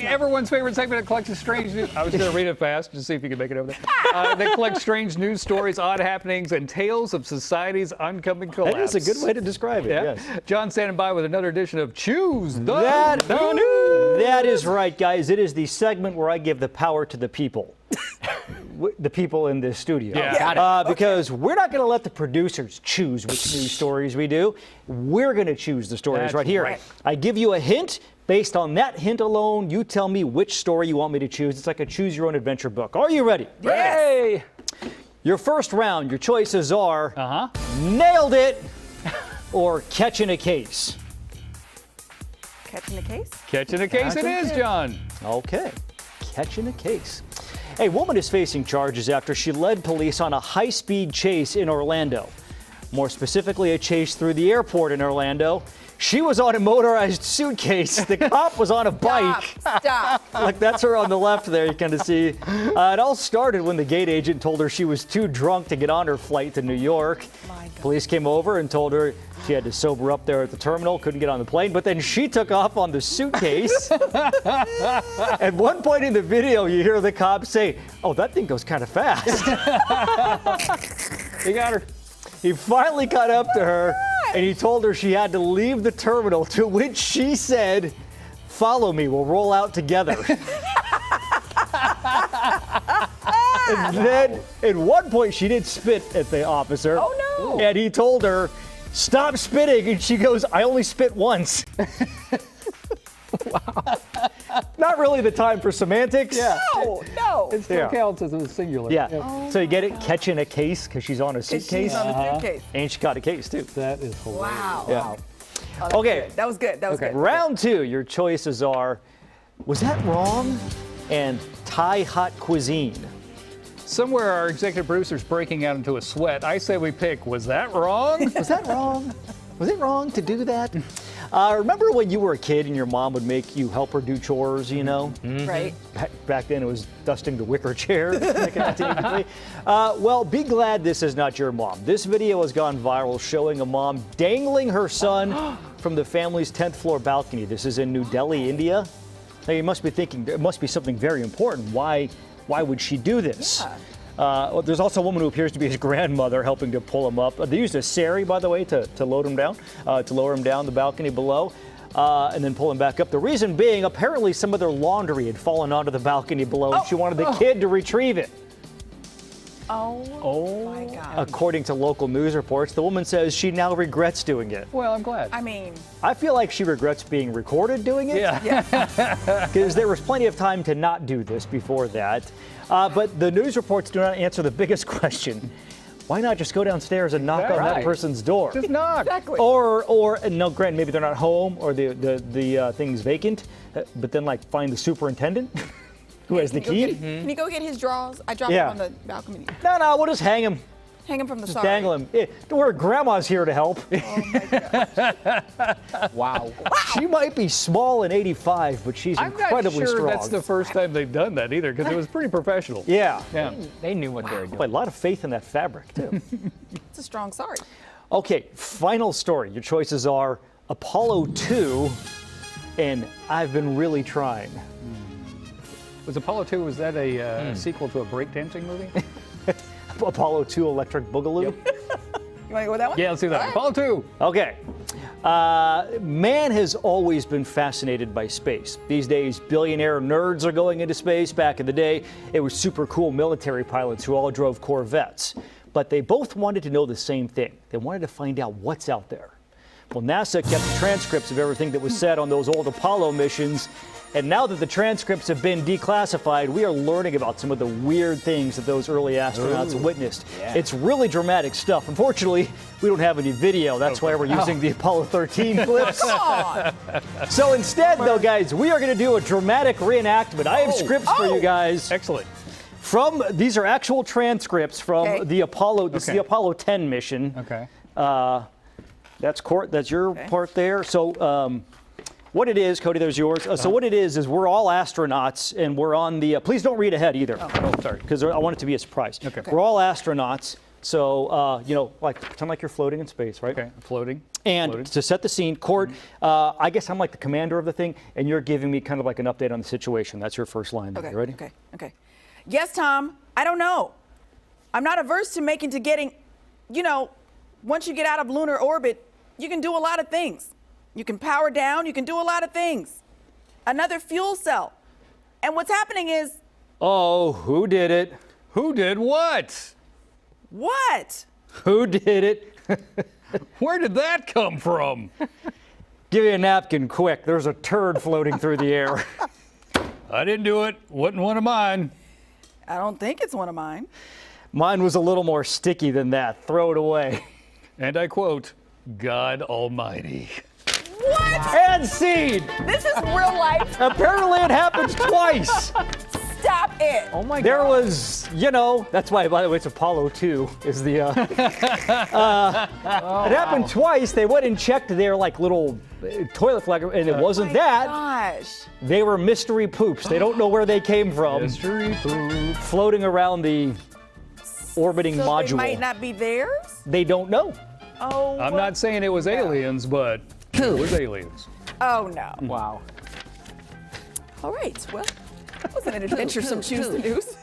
everyone's favorite segment that collects strange news. I was going to read it fast to see if you could make it over there. They collect strange news stories, odd happenings, and tales of society's oncoming collapse. That is a good way to describe it, yes. John standing by with another edition of Choose the News. That is right, guys. It is the segment where I give the power to the people. The people in this studio. Yeah. Because we're not going to let the producers choose which news stories we do. We're going to choose the stories right here. Right. I give you a hint. Based on that hint alone, you tell me which story you want me to choose. It's like a choose your own adventure book. Are you ready? Yay! Your first round, your choices are nailed it or catching a case. Catching a case? Catching a case it is, John. Okay, catching a case. A woman is facing charges after she led police on a high-speed chase in Orlando. More specifically, a chase through the airport in Orlando. She was on a motorized suitcase. The cop was on a bike. Stop. Like, that's her on the left there, you kind of see. It all started when the gate agent told her she was too drunk to get on her flight to New York. Police came over and told her she had to sober up there at the terminal, couldn't get on the plane, but then she took off on the suitcase. At one point in the video, you hear the cop say, "Oh, that thing goes kind of fast." You got her. He finally caught up to her, and he told her she had to leave the terminal, to which she said, "Follow me, we'll roll out together." And then, at one point, she did spit at the officer. Oh, no. And he told her, "Stop spitting." And she goes, "I only spit once." Wow. Not really the time for semantics. Yeah. No. It still counts as a singular. Yeah. Oh, So you get it? Catching a case because she's on a suitcase. She's on a suitcase. And she got a case, too. That is hilarious. Wow. Yeah. Oh, Okay. That was good. That was good. Round two, your choices are, was that wrong? And Thai hot cuisine. Somewhere our executive producer's breaking out into a sweat. I say we pick, was that wrong? Was that wrong? Was it wrong to do that? Remember when you were a kid and your mom would make you help her do chores, you know? Right. Back then it was dusting the wicker chair. Well, be glad this is not your mom. This video has gone viral showing a mom dangling her son from the family's 10th floor balcony. This is in New Delhi, India. Now you must be thinking, it must be something very important. Why would she do this? Yeah. There's also a woman who appears to be his grandmother helping to pull him up. They used a sari, by the way, to load him down, to lower him down the balcony below, and then pull him back up. The reason being, apparently some of their laundry had fallen onto the balcony below, and she wanted the kid to retrieve it. Oh my God. According to local news reports, the woman says she now regrets doing it. Well, I'm glad. I mean, I feel like she regrets being recorded doing it. Yeah. Because there was plenty of time to not do this before that. But the news reports do not answer the biggest question. Why not just go downstairs and knock on that person's door? Just knock. exactly. Or no, granted, maybe they're not home or the thing's vacant, but then like find the superintendent who has the key. Can you go get his drawers? I dropped him on the balcony. No, we'll just hang him. Hang him from the Just side. dangle him. Don't worry, Grandma's here to help. Oh my God. Wow. She might be small and 85, but she's I'm not incredibly sure strong. that's the first time they've done that either, because it was pretty professional. Yeah. Yeah. They knew what they were doing. Boy, a lot of faith in that fabric, too. It's a strong sorry. Okay, final story. Your choices are Apollo 2 and I've Been Really Trying. Was Apollo 2, was that a sequel to a breakdancing movie? Apollo 2 Electric Boogaloo. You want to go with that one? Yeah, let's do that. All right. Apollo 2. Okay. Man has always been fascinated by space. These days, billionaire nerds are going into space. Back in the day, it was super cool military pilots who all drove Corvettes. But they both wanted to know the same thing. They wanted to find out what's out there. Well, NASA kept the transcripts of everything that was said on those old Apollo missions. And now that the transcripts have been declassified, we are learning about some of the weird things that those early astronauts witnessed. Yeah. It's really dramatic stuff. Unfortunately, we don't have any video. That's why we're using the Apollo 13 clips. So instead, though, guys, we are going to do a dramatic reenactment. I have scripts for you guys. Excellent. These are actual transcripts from the Apollo. This is the Apollo 10 mission. Okay. That's your part there. So. What it is, Cody, there's yours. So what it is we're all astronauts, and we're on the, please don't read ahead either. Oh, sorry. Because I want it to be a surprise. Okay. We're all astronauts. So, like pretend like you're floating in space, right? Okay, floating. And Floating. to set the scene, Court, I guess I'm like the commander of the thing, and you're giving me kind of like an update on the situation. That's your first line. Okay. You ready? Okay. Yes, Tom. I don't know. I'm not averse to getting, once you get out of lunar orbit, you can do a lot of things. You can power down. You can do a lot of things. Another fuel cell. And what's happening is. Oh, who did it? Who did what? What? Who did it? Where did that come from? Give me a napkin, quick. There's a turd floating through the air. I didn't do it. Wasn't one of mine. I don't think it's one of mine. Mine was a little more sticky than that. Throw it away. And I quote, God Almighty. What? And scene. This is real life. Apparently it happens twice. Stop it. Oh my There God. was, that's why, by the way, it's Apollo 2 is the, it happened twice. They went and checked their like little toilet flag, and it wasn't that. Gosh. They were mystery poops. They don't know where they came from. Mystery poop. Floating around the orbiting So module. they might not be theirs? They don't know. Oh. I'm not saying it was aliens, but it was aliens. Oh, no. Wow. All right. Well, that was an adventuresome Choose the News.